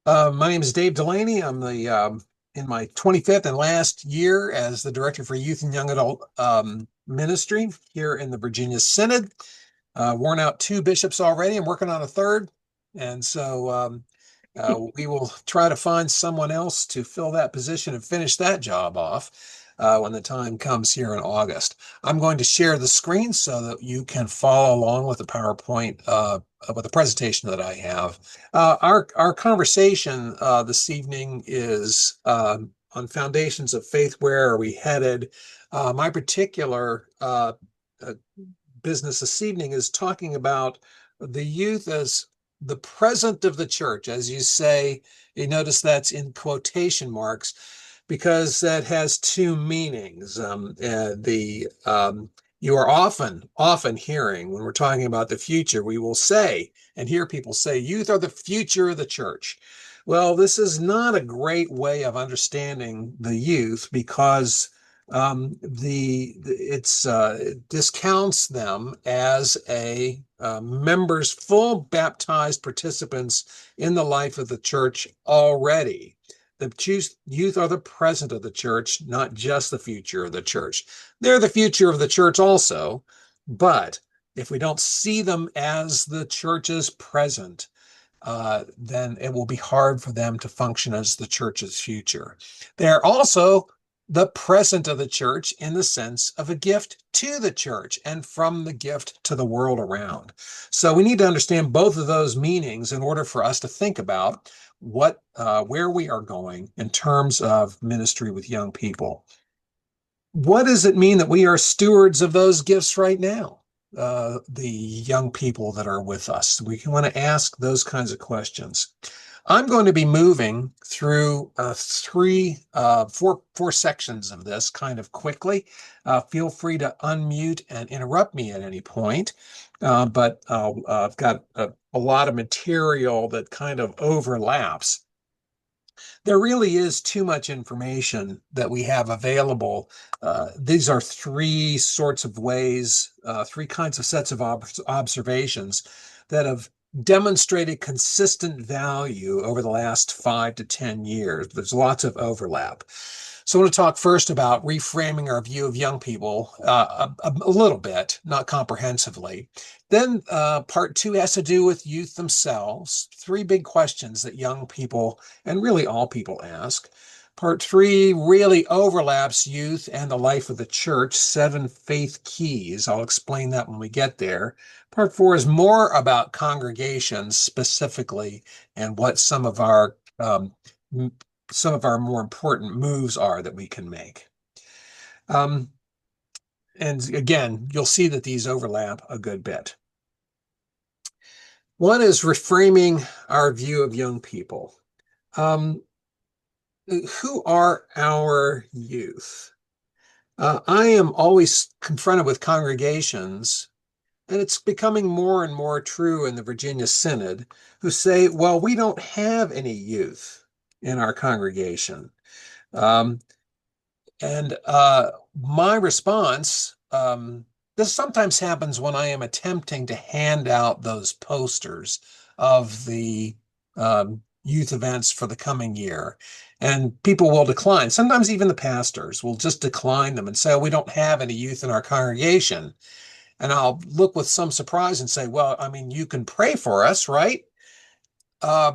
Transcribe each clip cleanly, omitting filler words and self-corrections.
My name is Dave Delaney. I'm the in my 25th and last year as the Director for Youth and Young Adult Ministry here in the Virginia Synod. Worn out two bishops already. I'm working on a third, and so we will try to find someone else to fill that position and finish that job off when the time comes here in August. I'm going to share the screen so that you can follow along with the PowerPoint with the presentation that I have. Our conversation this evening is on foundations of faith. Where are we headed? My particular uh, business this evening is talking about the youth as the present of the church. As you say, you notice that's in quotation marks because that has two meanings. You are often hearing when we're talking about the future, we will say and hear people say, youth are the future of the church. Well, this is not a great way of understanding the youth because it discounts them as a members, full baptized participants in the life of the church already. The youth are the present of the church, not just the future of the church. They're the future of the church also, but if we don't see them as the church's present, then it will be hard for them to function as the church's future. They're also the present of the church in the sense of a gift to the church and from the gift to the world around. So we need to understand both of those meanings in order for us to think about where we are going in terms of ministry with young people. What does it mean that we are stewards of those gifts right now? The young people that are with us. We can want to ask those kinds of questions. I'm going to be moving through four sections of this kind of quickly. Feel free to unmute and interrupt me at any point. But I've got a lot of material that kind of overlaps. There really is too much information that we have available. These are three sorts of ways, three kinds of sets of observations that have demonstrated consistent value over the last 5 to 10 years. There's lots of overlap. So I want to talk first about reframing our view of young people a little bit, not comprehensively. Then part two has to do with youth themselves. Three big questions that young people and really all people ask. Part three really overlaps youth and the life of the church, 7 faith keys. I'll explain that when we get there. Part four is more about congregations specifically and what some of our more important moves are that we can make. Um, and again, you'll see that these overlap a good bit. One is reframing our view of young people. Um, who are our youth? I am always confronted with congregations, and it's becoming more and more true in the Virginia Synod, who say, well, we don't have any youth in our congregation. Um, and my response, this sometimes happens when I am attempting to hand out those posters of the youth events for the coming year. And people will decline. Sometimes even the pastors will just decline them and say, oh, we don't have any youth in our congregation. And I'll look with some surprise and say, well, I mean, you can pray for us, right?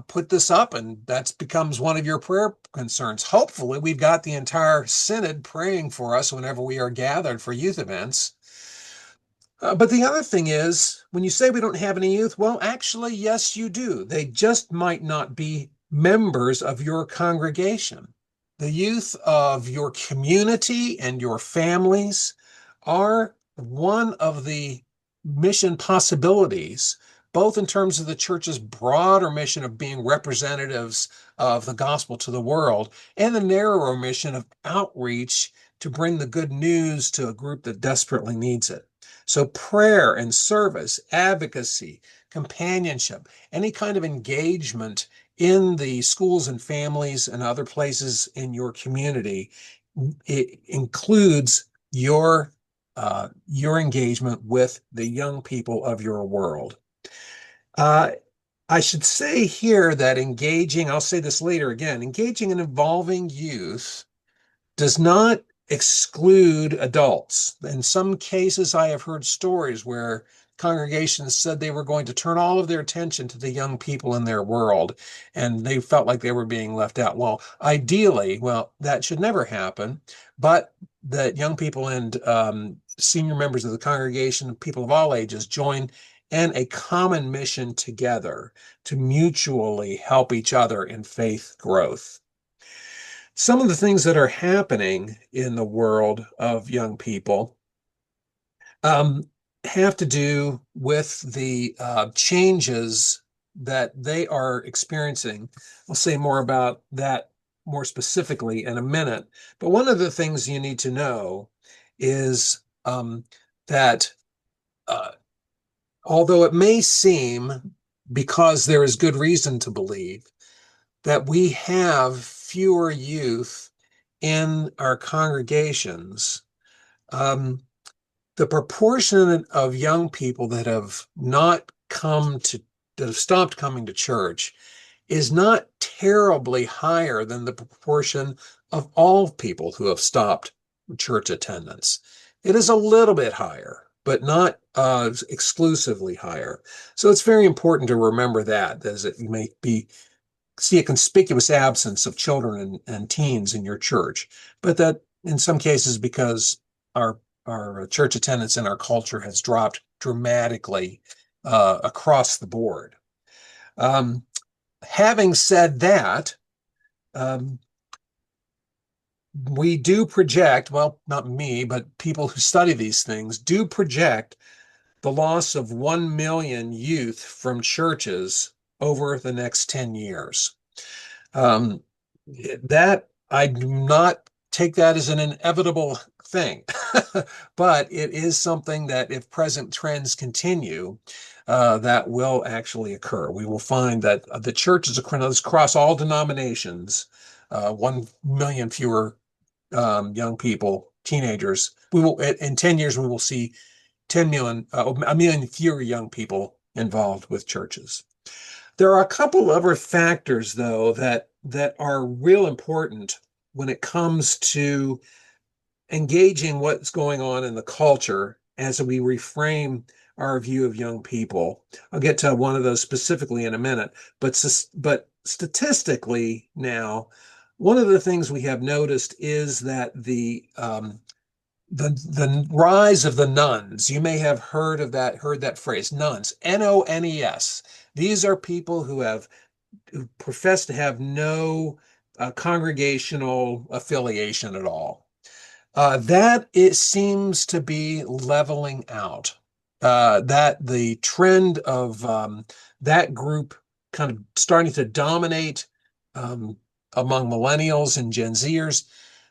Put this up, and that becomes one of your prayer concerns. Hopefully, we've got the entire synod praying for us whenever we are gathered for youth events. But the other thing is, when you say we don't have any youth, well, actually, yes, you do. They just might not be members of your congregation. The youth of your community and your families are one of the mission possibilities, both in terms of the church's broader mission of being representatives of the gospel to the world and the narrower mission of outreach to bring the good news to a group that desperately needs it. So prayer and service, advocacy, companionship, any kind of engagement in the schools and families and other places in your community, it includes your engagement with the young people of your world. Uh, I should say here that engaging, I'll say this later again, engaging and involving youth does not exclude adults. In some cases, I have heard stories where congregations said they were going to turn all of their attention to the young people in their world, and they felt like they were being left out. Well, ideally, well, that should never happen, but that young people and senior members of the congregation, people of all ages, join in a common mission together to mutually help each other in faith growth. Some of the things that are happening in the world of young people um, have to do with the changes that they are experiencing. I'll say more about that more specifically in a minute. But one of the things you need to know is that uh, although it may seem, because there is good reason to believe, that we have fewer youth in our congregations, um, the proportion of young people that have not come to, that have stopped coming to church is not terribly higher than the proportion of all people who have stopped church attendance. It is a little bit higher, but not exclusively higher. So it's very important to remember that, as it may be see a conspicuous absence of children and teens in your church, but that in some cases because our church attendance in our culture has dropped dramatically across the board. Um, Having said that, um, we do project, well, not me, but people who study these things do project the loss of 1 million youth from churches over the next 10 years. Um, that I do not take that as an inevitable thing, but it is something that if present trends continue, that will actually occur. We will find that the churches across all denominations, 1 million fewer young people, teenagers. We will in 10 years we will see 10 million, a million fewer young people involved with churches. There are a couple other factors, though, that are real important when it comes to engaging what's going on in the culture as we reframe our view of young people. I'll get to one of those specifically in a minute, but statistically now, one of the things we have noticed is that the rise of the nuns. You may have heard that phrase, nuns, Nones. These are people who profess to have no congregational affiliation at all. That it seems to be leveling out. That the trend of that group kind of starting to dominate um, among millennials and Gen Zers,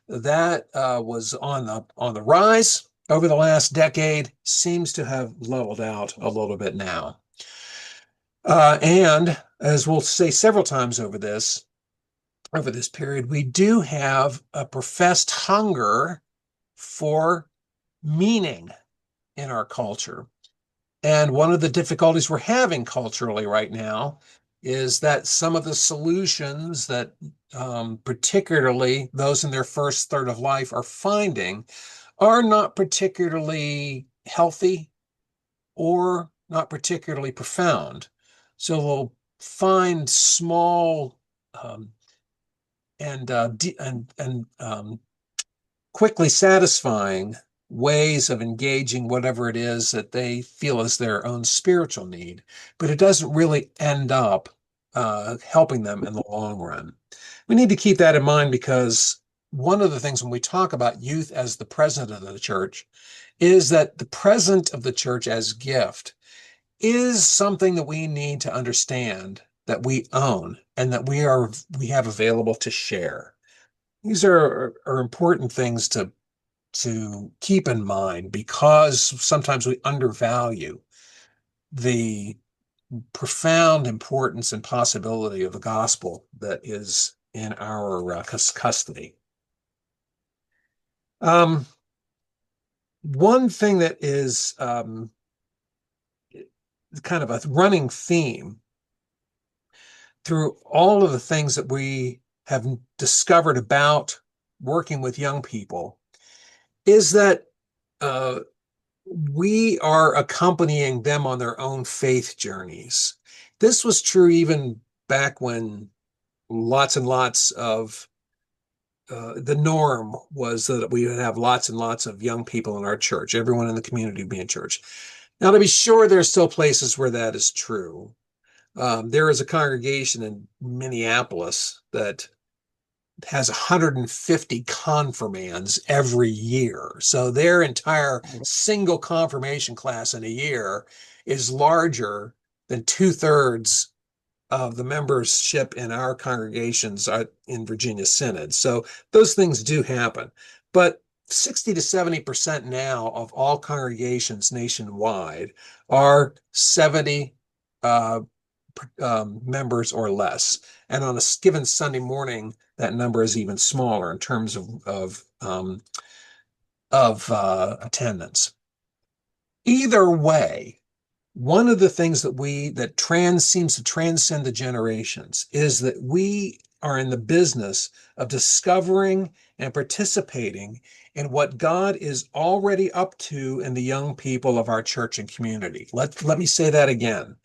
that was on the rise over the last decade, seems to have leveled out a little bit now. And as we'll say several times over this period, we do have a professed hunger for meaning in our culture. And one of the difficulties we're having culturally right now is that some of the solutions that particularly those in their first third of life are finding are not particularly healthy or not particularly profound. So we'll find small um, and quickly satisfying ways of engaging whatever it is that they feel is their own spiritual need, but it doesn't really end up helping them in the long run. We need to keep that in mind because one of the things when we talk about youth as the present of the church is that the present of the church as gift is something that we need to understand that we own and that we have available to share. These are important things to keep in mind because sometimes we undervalue the profound importance and possibility of the gospel that is in our custody. Um, One thing that is kind of a running theme through all of the things that we have discovered about working with young people is that uh, we are accompanying them on their own faith journeys. This was true even back when lots and lots of the norm was that we would have lots and lots of young people in our church, everyone in the community would be in church. Now, to be sure, there's still places where that is true. There is a congregation in Minneapolis that has 150 confirmands every year. So their entire single confirmation class in a year is larger than two-thirds of the membership in our congregations in Virginia Synod. So those things do happen. But 60 to 70% now of all congregations nationwide are 70 uh, members or less. And on a given Sunday morning, that number is even smaller in terms of attendance. Either way, one of the things that trans seems to transcend the generations is that we are in the business of discovering and participating in what God is already up to in the young people of our church and community. Let me say that again.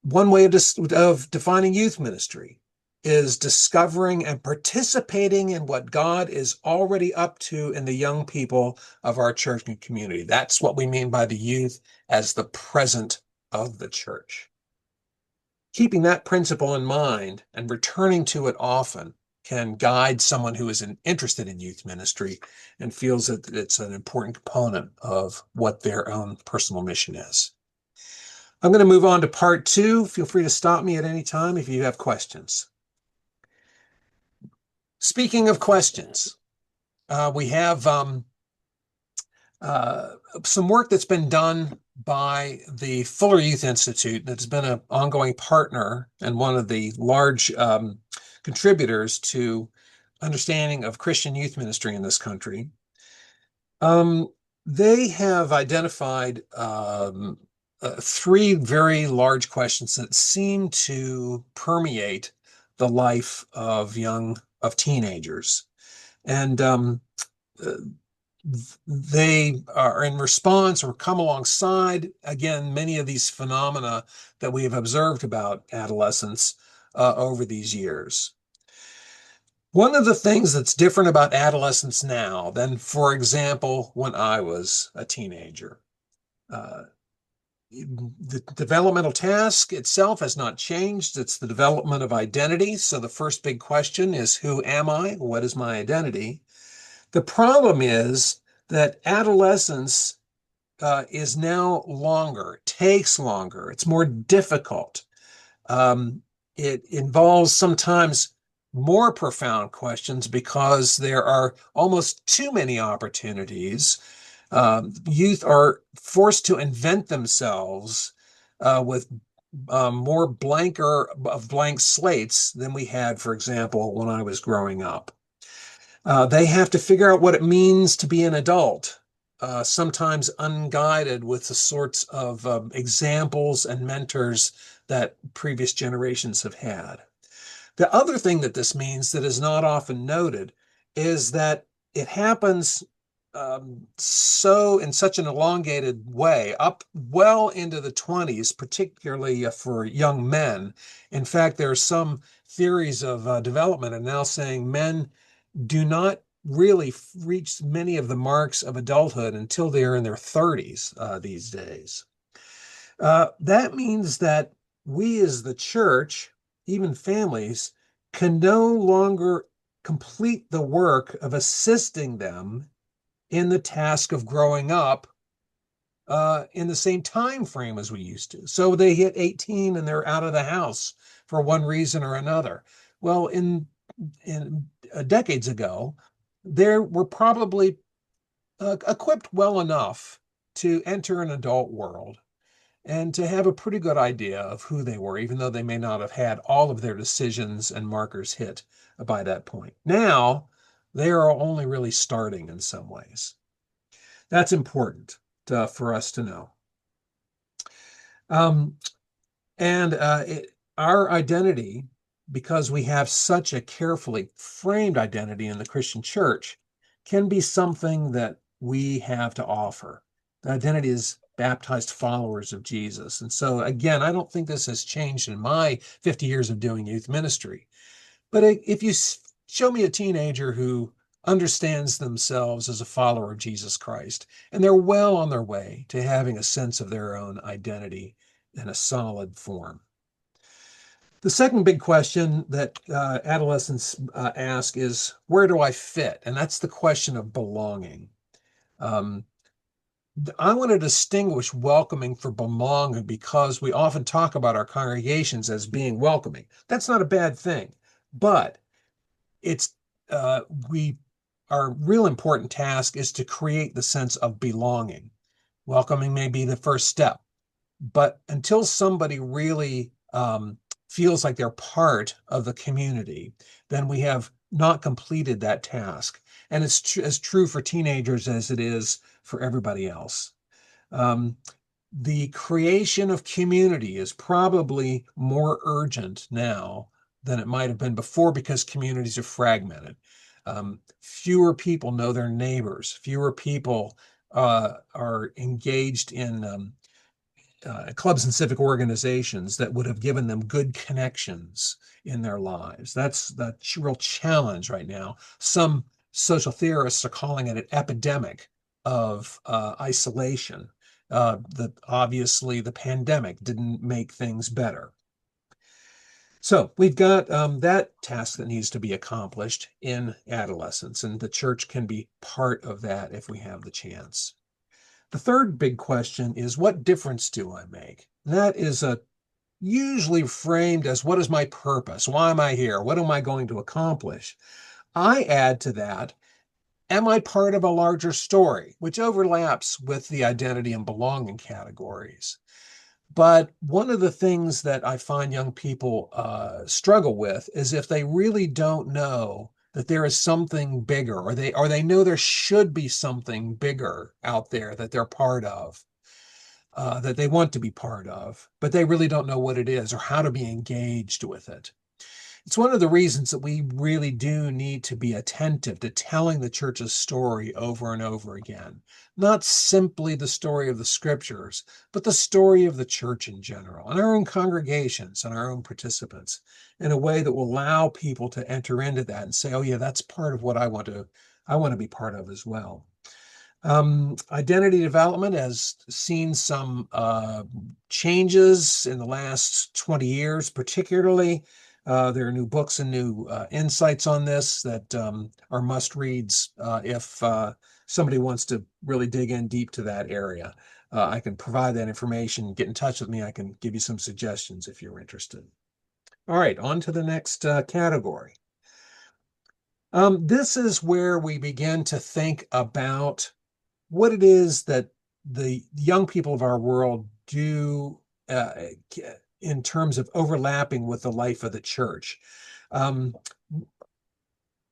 One way of defining youth ministry is discovering and participating in what God is already up to in the young people of our church and community. That's what we mean by the youth as the present of the church. Keeping that principle in mind and returning to it often can guide someone who is interested in youth ministry and feels that it's an important component of what their own personal mission is. I'm going to move on to part two. Feel free to stop me at any time if you have questions. Speaking of questions, we have some work that's been done by the Fuller Youth Institute that's been an ongoing partner and one of the large contributors to understanding of Christian youth ministry in this country. They have identified three very large questions that seem to permeate the life of teenagers. And they are in response or come alongside, again, many of these phenomena that we have observed about adolescence over these years. One of the things that's different about adolescence now than, for example, when I was a teenager, uh, the developmental task itself has not changed. It's the development of identity. So the first big question is, who am I? What is my identity? The problem is that adolescence is now longer, takes longer, it's more difficult. It involves sometimes more profound questions because there are almost too many opportunities. Youth are forced to invent themselves with more blank slates than we had, for example, when I was growing up. They have to figure out what it means to be an adult, sometimes unguided with the sorts of examples and mentors that previous generations have had. The other thing that this means that is not often noted is that it happens so in such an elongated way, up well into the 20s, particularly for young men. In fact, there are some theories of development and now saying men do not really reach many of the marks of adulthood until they are in their 30s these days. That means that we as the church, even families, can no longer complete the work of assisting them in the task of growing up in the same time frame as we used to. So they hit 18 and they're out of the house for one reason or another. Well, in decades ago, they were probably equipped well enough to enter an adult world and to have a pretty good idea of who they were, even though they may not have had all of their decisions and markers hit by that point. Now, they are only really starting in some ways. That's important for us to know. And our identity, because we have such a carefully framed identity in the Christian church, can be something that we have to offer. The identity is baptized followers of Jesus. And so, again, I don't think this has changed in my 50 years of doing youth ministry. But if you show me a teenager who understands themselves as a follower of Jesus Christ, and they're well on their way to having a sense of their own identity in a solid form. The second big question that adolescents ask is, where do I fit? And that's the question of belonging. Um, I want to distinguish welcoming from belonging because we often talk about our congregations as being welcoming. That's not a bad thing, but it's uh, we our real important task is to create the sense of belonging. Welcoming may be the first step, but until somebody really feels like they're part of the community, then we have not completed that task. And it's as true for teenagers as it is for everybody else. Um, the creation of community is probably more urgent now than it might have been before because communities are fragmented. Fewer people know their neighbors. Fewer people are engaged in clubs and civic organizations that would have given them good connections in their lives. That's the real challenge right now. Some social theorists are calling it an epidemic of isolation. Obviously the pandemic didn't make things better. So we've got that task that needs to be accomplished in adolescence, and the church can be part of that if we have the chance. The third big question is, what difference do I make? And that is usually framed as, what is my purpose? Why am I here? What am I going to accomplish? I add to that, am I part of a larger story, which overlaps with the identity and belonging categories. But one of the things that I find young people struggle with is if they really don't know that there is something bigger, or they know there should be something bigger out there that they're part of, that they want to be part of, but they really don't know what it is or how to be engaged with it. It's one of the reasons that we really do need to be attentive to telling the church's story over and over again. Not simply the story of the scriptures, but the story of the church in general, and our own congregations and our own participants, in a way that will allow people to enter into that and say, oh yeah, that's part of what I want to be part of as well. Identity development has seen some changes in the last 20 years, particularly. There are new books and new insights on this that are must reads if somebody wants to really dig in deep to that area. I can provide that information. Get in touch with me. I can give you some suggestions if you're interested. All right, on to the next category. This is where we begin to think about what it is that the young people of our world do in terms of overlapping with the life of the church. Um,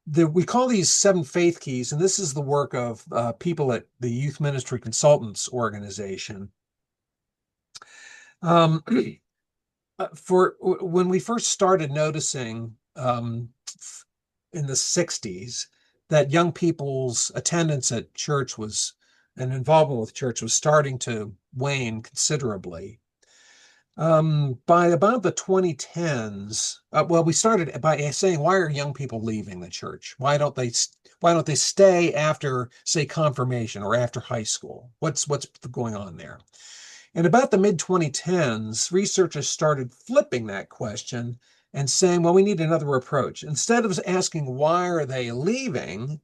we call these seven faith keys, and this is the work of people at the Youth Ministry Consultants Organization. Um, for when we first started noticing in the 60s that young people's attendance at church was and involvement with church was starting to wane considerably. By about the 2010s, well, we started by saying, why are young people leaving the church? Why don't they stay after, say, confirmation or after high school? What's going on there? In about the mid 2010s, researchers started flipping that question and saying, well, we need another approach. Instead of asking, why are they leaving?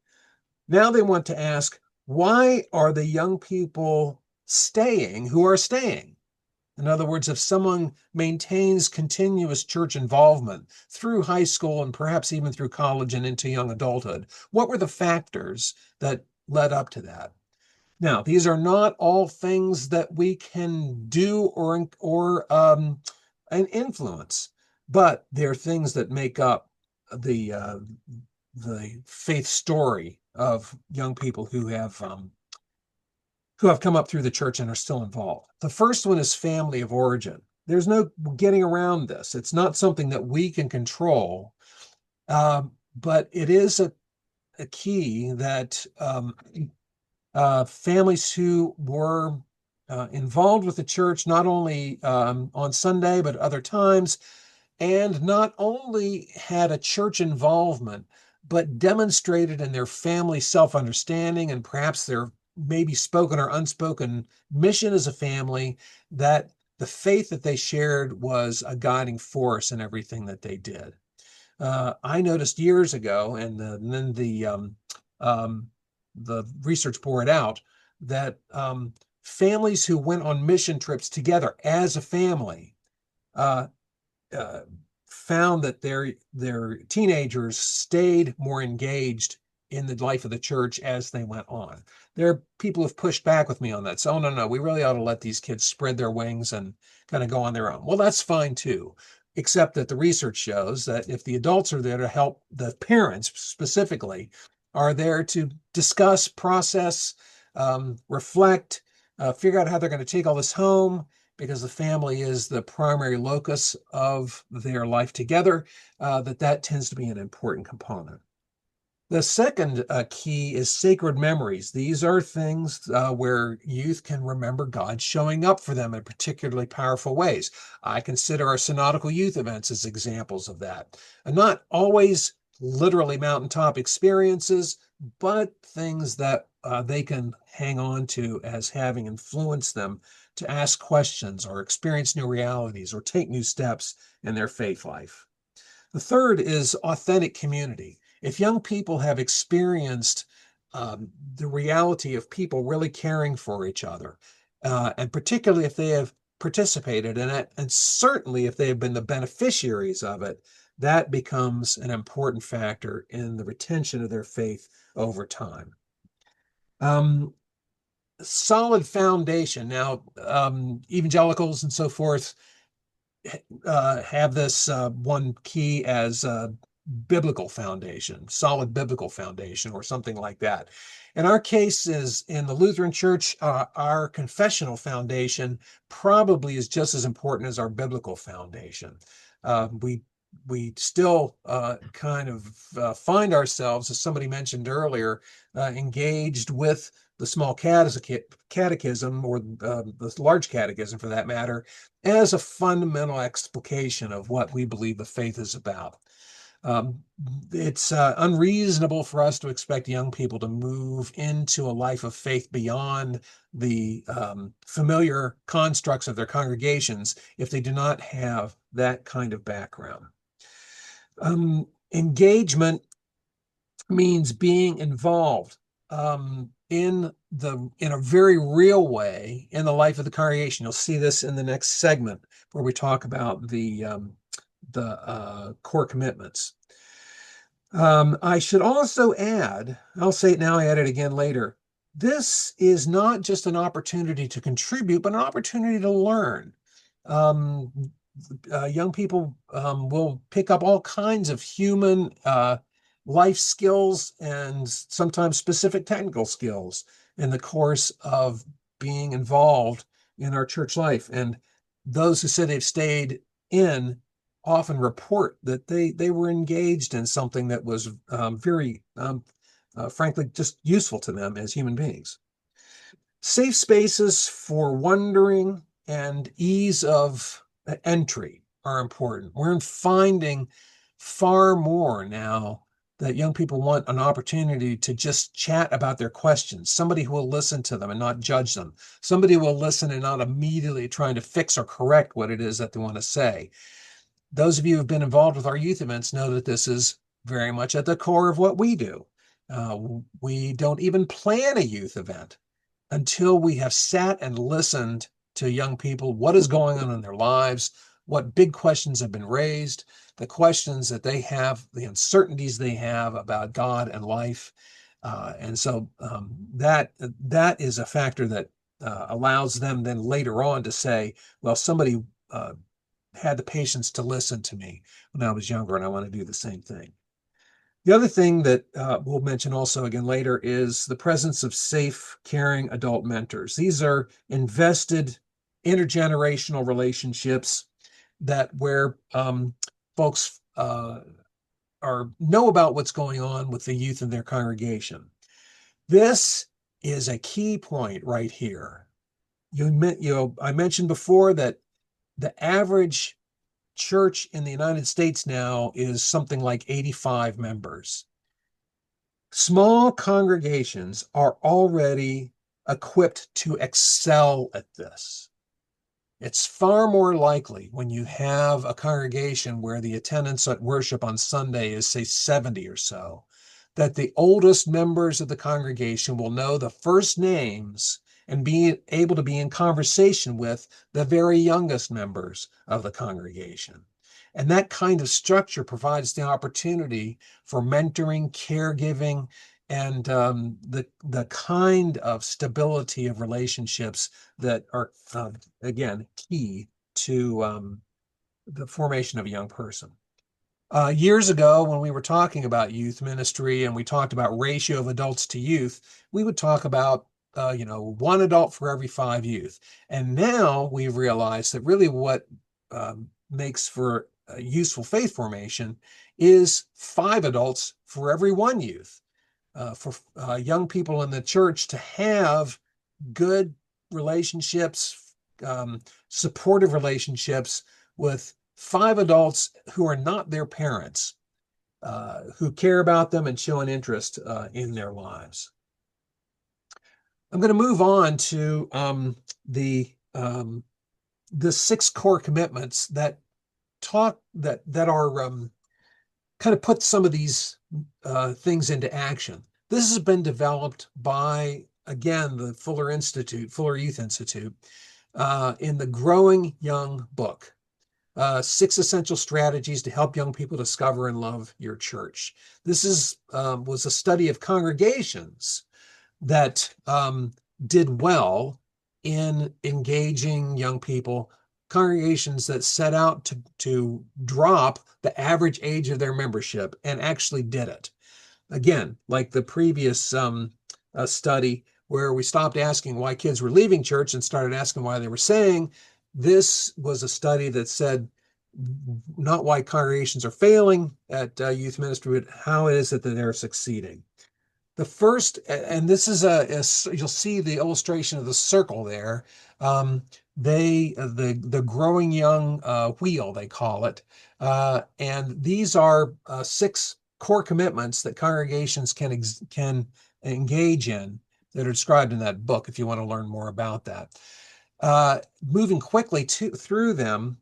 Now they want to ask, why are the young people staying who are staying? In other words, if someone maintains continuous church involvement through high school and perhaps even through college and into young adulthood, what were the factors that led up to that? Now, these are not all things that we can do or influence, but they're things that make up the faith story of young people who have come up through the church and are still involved. The first one is family of origin. there's no getting around this. It's not something that we can control, but it is a key that families who were involved with the church, not only on Sunday, but other times, and not only had a church involvement, but demonstrated in their family self-understanding and perhaps their maybe spoken or unspoken mission as a family, that the faith that they shared was a guiding force in everything that they did. I noticed years ago, and then um, the research bore it out, that families who went on mission trips together as a family uh, uh, found that their teenagers stayed more engaged in the life of the church as they went on. There are people who've pushed back with me on that. So, oh, no, no, we really ought to let these kids spread their wings and kind of go on their own. Well, that's fine too, except that the research shows that if the adults are there to help, the parents specifically are there to discuss, process, reflect, figure out how they're going to take all this home, because the family is the primary locus of their life together, that tends to be an important component. The second key is sacred memories. These are things where youth can remember God showing up for them in particularly powerful ways. I consider our synodical youth events as examples of that. And not always literally mountaintop experiences, but things that they can hang on to as having influenced them to ask questions or experience new realities or take new steps in their faith life. The third is authentic community. If young people have experienced the reality of people really caring for each other, and particularly if they have participated in it, and certainly if they have been the beneficiaries of it, that becomes an important factor in the retention of their faith over time. Um, Solid foundation. Now, evangelicals and so forth have this one key as biblical foundation, solid biblical foundation, or something like that. In our case, is in the Lutheran Church, our confessional foundation probably is just as important as our biblical foundation. We still kind of find ourselves, as somebody mentioned earlier, engaged with the small catechism, or the large catechism for that matter, as a fundamental explication of what we believe the faith is about. Um, it's unreasonable for us to expect young people to move into a life of faith beyond the familiar constructs of their congregations if they do not have that kind of background. Engagement means being involved in a very real way in the life of the congregation. You'll see this in the next segment where we talk about the core commitments. I should also add, I'll say it now, I add it again later. This is not just an opportunity to contribute, but an opportunity to learn. Um, Young people will pick up all kinds of human life skills and sometimes specific technical skills in the course of being involved in our church life. And those who say they've stayed in often report that they were engaged in something that was very, frankly, just useful to them as human beings. Safe spaces for wondering and ease of entry are important. We're finding far more now that young people want an opportunity to just chat about their questions, somebody who will listen to them and not judge them, somebody who will listen and not immediately trying to fix or correct what it is that they want to say. Those of you who have been involved with our youth events know that this is very much at the core of what we do. We don't even plan a youth event until we have sat and listened to young people, what is going on in their lives, what big questions have been raised, the questions that they have, the uncertainties they have about God and life. And so that is a factor that allows them then later on to say, well, somebody had the patience to listen to me when I was younger, and I want to do the same thing. The other thing that we'll mention also again later is the presence of safe, caring adult mentors. These are invested intergenerational relationships that where folks are know about what's going on with the youth in their congregation. This is a key point right here. I mentioned before that the average church in the United States now is something like 85 members. Small congregations are already equipped to excel at this. It's far more likely when you have a congregation where the attendance at worship on Sunday is, say, 70 or so, that the oldest members of the congregation will know the first names and be able to be in conversation with the very youngest members of the congregation. And that kind of structure provides the opportunity for mentoring, caregiving, and the kind of stability of relationships that are, again, key to the formation of a young person. Years ago, when we were talking about youth ministry and we talked about ratio of adults to youth, we would talk about one adult for every 5 youth. And now we've realized that really what makes for useful faith formation is 5 adults for every 1 youth. For young people in the church to have good relationships, supportive relationships with 5 adults who are not their parents, who care about them and show an interest in their lives. I'm going to move on to the 6 core commitments that are kind of put some of these things into action. This has been developed by, again, the Fuller Youth Institute, in the Growing Young book, 6 essential strategies to help young people discover and love your church. This was a study of congregations that did well in engaging young people, congregations that set out to drop the average age of their membership and actually did it. Again, like the previous study where we stopped asking why kids were leaving church and started asking why they were staying, this was a study that said not why congregations are failing at youth ministry, but how it is that they're succeeding. The first, and this is you'll see the illustration of the circle there. The growing young wheel, they call it, and these are 6 core commitments that congregations can engage in that are described in that book. If you want to learn more about that, moving quickly through them.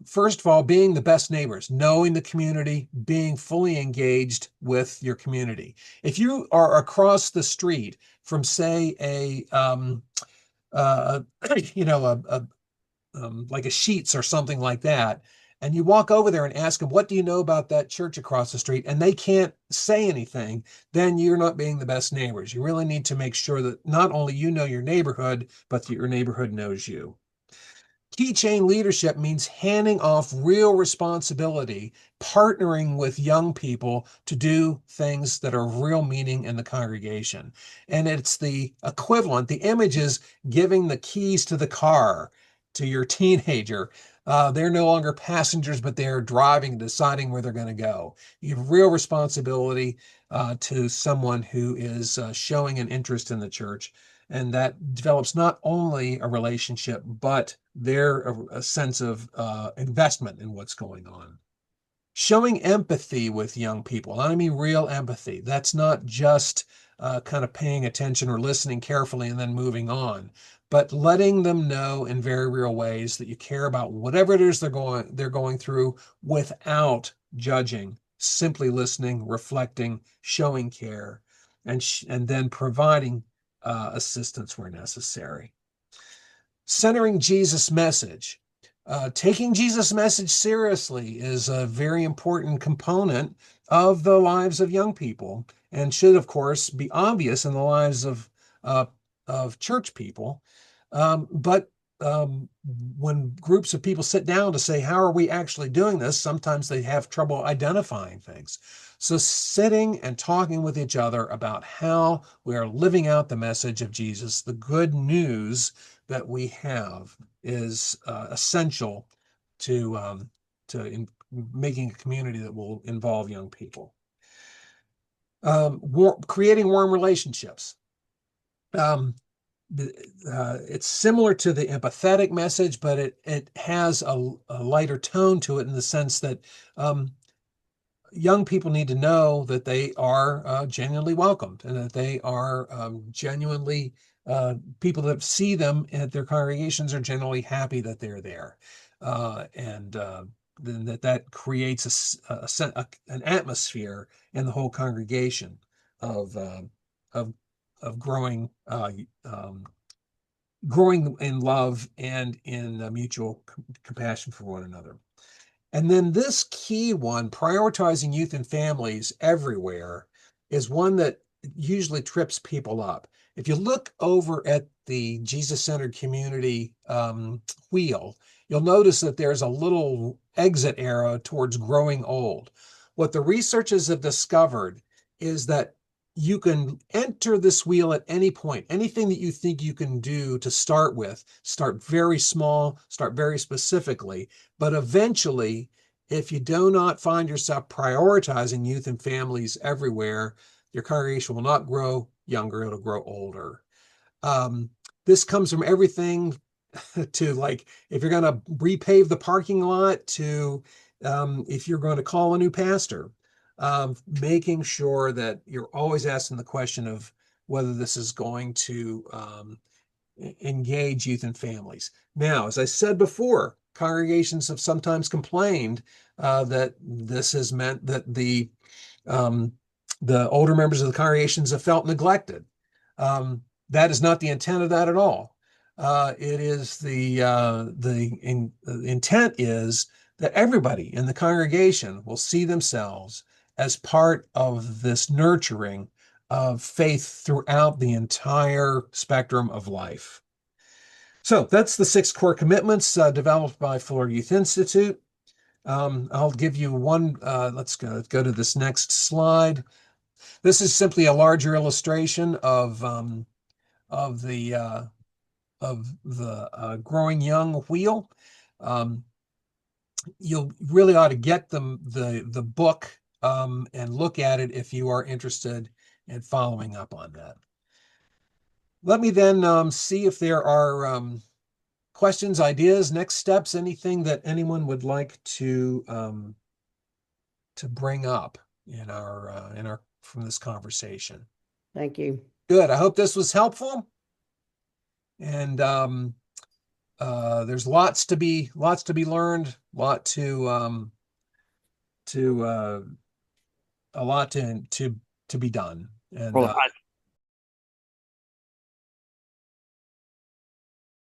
First of all, being the best neighbors, knowing the community, being fully engaged with your community. If you are across the street from, say, like a Sheets or something like that, and you walk over there and ask them, what do you know about that church across the street? And they can't say anything, then you're not being the best neighbors. You really need to make sure that not only you know your neighborhood, but that your neighborhood knows you. Key chain leadership means handing off real responsibility, partnering with young people to do things that are of real meaning in the congregation. And it's the equivalent. The image is giving the keys to the car to your teenager. They're no longer passengers, but they're driving, deciding where they're going to go. You have real responsibility to someone who is showing an interest in the church. And that develops not only a relationship, but a sense of investment in what's going on. Showing empathy with young people. I mean real empathy. That's not just kind of paying attention or listening carefully and then moving on, but letting them know in very real ways that you care about whatever it is they're going through without judging, simply listening, reflecting, showing care, and then providing assistance where necessary. Centering Jesus' message. Taking Jesus' message seriously is a very important component of the lives of young people and should, of course, be obvious in the lives of church people. But um, when groups of people sit down to say, how are we actually doing this? Sometimes they have trouble identifying things. So sitting and talking with each other about how we are living out the message of Jesus, the good news that we have, is essential to making a community that will involve young people. Creating warm relationships. Um, it's similar to the empathetic message, but it has a lighter tone to it in the sense that um, young people need to know that they are genuinely welcomed and that they are genuinely people that see them at their congregations are generally happy that they're there, and then that creates an atmosphere in the whole congregation of of of um, growing in love and in mutual compassion for one another. And then this key one, prioritizing youth and families everywhere, is one that usually trips people up. If you look over at the Jesus-centered community wheel, you'll notice that there's a little exit arrow towards growing old. What the researchers have discovered is that you can enter this wheel at any point. Anything that you think you can do to start with, start very small, start very specifically, but eventually, if you do not find yourself prioritizing youth and families everywhere, your congregation will not grow younger, it'll grow older. Um, this comes from everything to, like, if you're going to repave the parking lot, to if you're going to call a new pastor, making sure that you're always asking the question of whether this is going to engage youth and families. Now, as I said before, congregations have sometimes complained that this has meant that um, the older members of the congregations have felt neglected. That is not the intent of that at all. It is the intent is that everybody in the congregation will see themselves as part of this nurturing of faith throughout the entire spectrum of life. So that's the 6 core commitments developed by Florida Youth Institute. I'll give you one. Let's go to this next slide. This is simply a larger illustration of the growing young wheel. Um, you'll really ought to get the book and look at it if you are interested in following up on that. Let me then see if there are questions, ideas, next steps, anything that anyone would like to bring up in our from this conversation. Thank you. Good. I hope this was helpful. And there's lots to be learned, to a lot to be done. And Well,